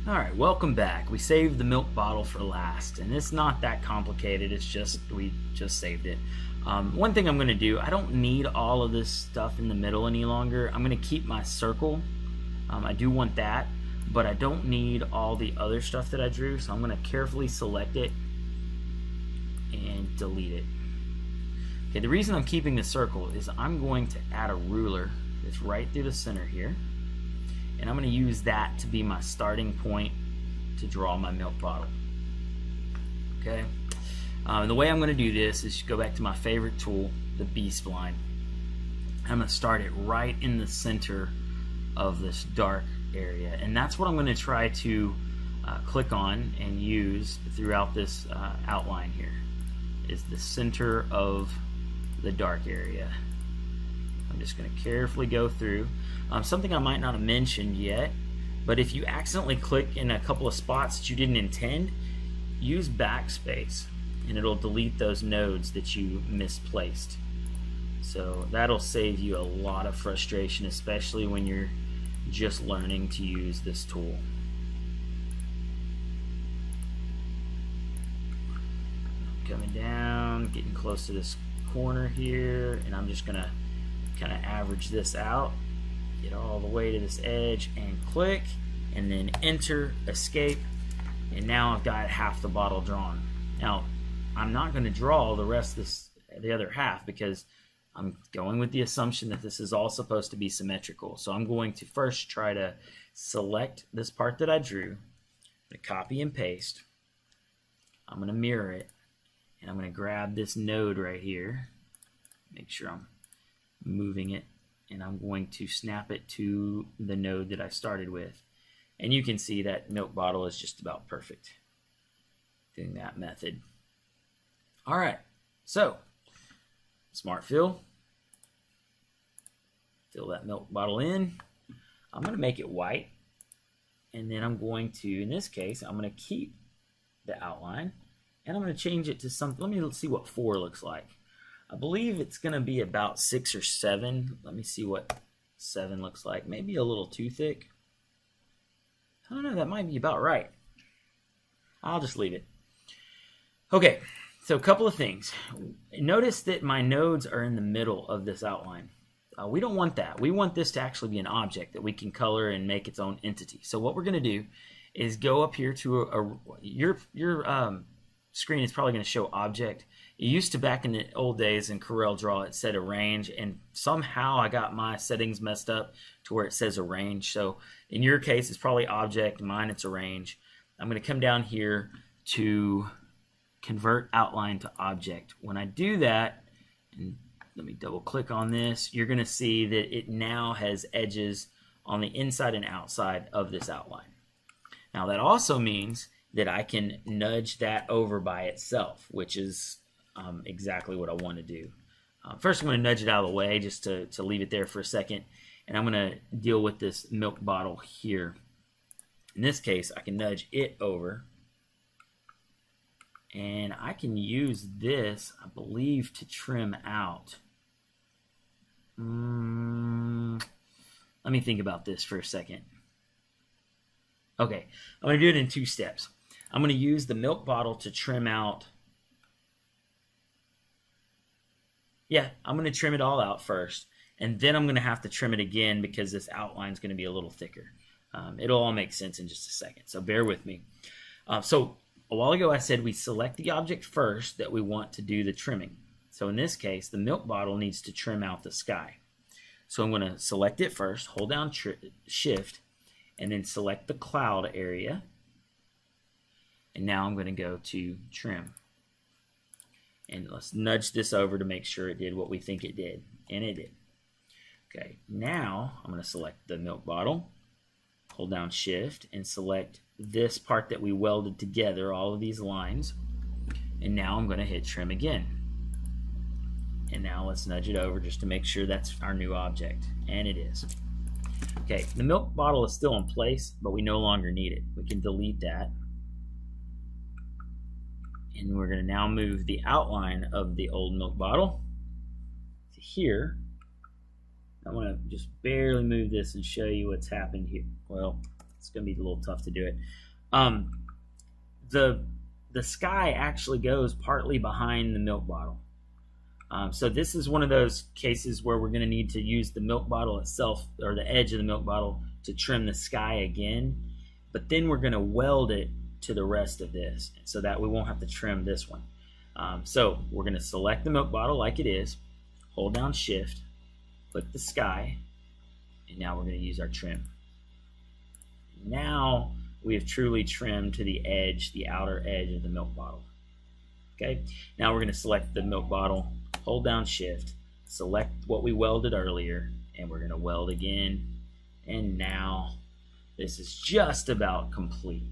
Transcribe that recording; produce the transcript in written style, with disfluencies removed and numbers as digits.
Alright, welcome back. We saved the milk bottle for last, and it's not that complicated, it's just, we just saved it. One thing I'm going to do, I don't need all of this stuff in the middle any longer. I'm going to keep my circle. I do want that, but I don't need all the other stuff that I drew, so I'm going to carefully select it and delete it. Okay, the reason I'm keeping the circle is I'm going to add a ruler that's right through the center here. And I'm going to use that to be my starting point to draw my milk bottle. Okay. The way I'm going to do this is go back to my favorite tool, the B-Spline. I'm going to start it right in the center of this dark area, and that's what I'm going to try to click on and use throughout this outline here, is the center of the dark area. I'm just going to carefully go through. Something I might not have mentioned yet, but if you accidentally click in a couple of spots that you didn't intend, use backspace and it'll delete those nodes that you misplaced. So that'll save you a lot of frustration, especially when you're just learning to use this tool. Coming down, getting close to this corner here, and I'm just going to kind of average this out, get all the way to this edge and click, and then enter, escape, and now I've got half the bottle drawn. Now I'm not going to draw the rest of this, the other half, because I'm going with the assumption that this is all supposed to be symmetrical. So I'm going to first try to select this part that I drew, I'm going to copy and paste, I'm going to mirror it, and I'm going to grab this node right here, make sure I'm moving it, and I'm going to snap it to the node that I started with. And you can see that milk bottle is just about perfect doing that method. Alright, so smart fill that milk bottle in. I'm going to make it white, and then I'm going to, in this case, I'm going to keep the outline, and I'm going to change it to something. Let me see what 4 looks like. I believe it's going to be about 6 or 7. Let me see what 7 looks like. Maybe a little too thick. I don't know, that might be about right. I'll just leave it. Okay, so a couple of things. Notice that my nodes are in the middle of this outline. We don't want that. We want this to actually be an object that we can color and make its own entity. So what we're going to do is go up here to your screen is probably going to show object. It used to, back in the old days in Corel Draw, it said arrange, and somehow I got my settings messed up to where it says arrange. So in your case, it's probably object. Mine, it's arrange. I'm going to come down here to convert outline to object. When I do that, and let me double click on this, you're going to see that it now has edges on the inside and outside of this outline. Now that also means that I can nudge that over by itself, which is exactly what I want to do. First, I'm going to nudge it out of the way just to leave it there for a second, and I'm going to deal with this milk bottle here. In this case, I can nudge it over, and I can use this, I believe, to trim out. Let me think about this for a second. Okay, I'm going to do it in 2 steps. I'm going to use the milk bottle to trim out. Yeah, I'm going to trim it all out first, and then I'm going to have to trim it again because this outline is going to be a little thicker. It'll all make sense in just a second, so bear with me. So a while ago I said we select the object first that we want to do the trimming. So in this case, the milk bottle needs to trim out the sky. So I'm going to select it first, hold down Shift, and then select the cloud area. And now I'm going to go to trim. And let's nudge this over to make sure it did what we think it did. And it did. Okay, now I'm going to select the milk bottle, hold down Shift, and select this part that we welded together, all of these lines. And now I'm going to hit trim again. And now let's nudge it over just to make sure that's our new object. And it is. Okay, the milk bottle is still in place, but we no longer need it. We can delete that. And we're going to now move the outline of the old milk bottle to here. I want to just barely move this and show you what's happened here. Well, It's going to be a little tough to do it. The sky actually goes partly behind the milk bottle. So this is one of those cases where we're going to need to use the milk bottle itself, or the edge of the milk bottle, to trim the sky again. But then we're going to weld it to the rest of this so that we won't have to trim this one. So we're going to select the milk bottle like it is, hold down Shift, click the sky, and now we're going to use our trim. Now we have truly trimmed to the edge, the outer edge of the milk bottle. Okay, now we're going to select the milk bottle, hold down Shift, select what we welded earlier, and we're going to weld again. And now this is just about complete.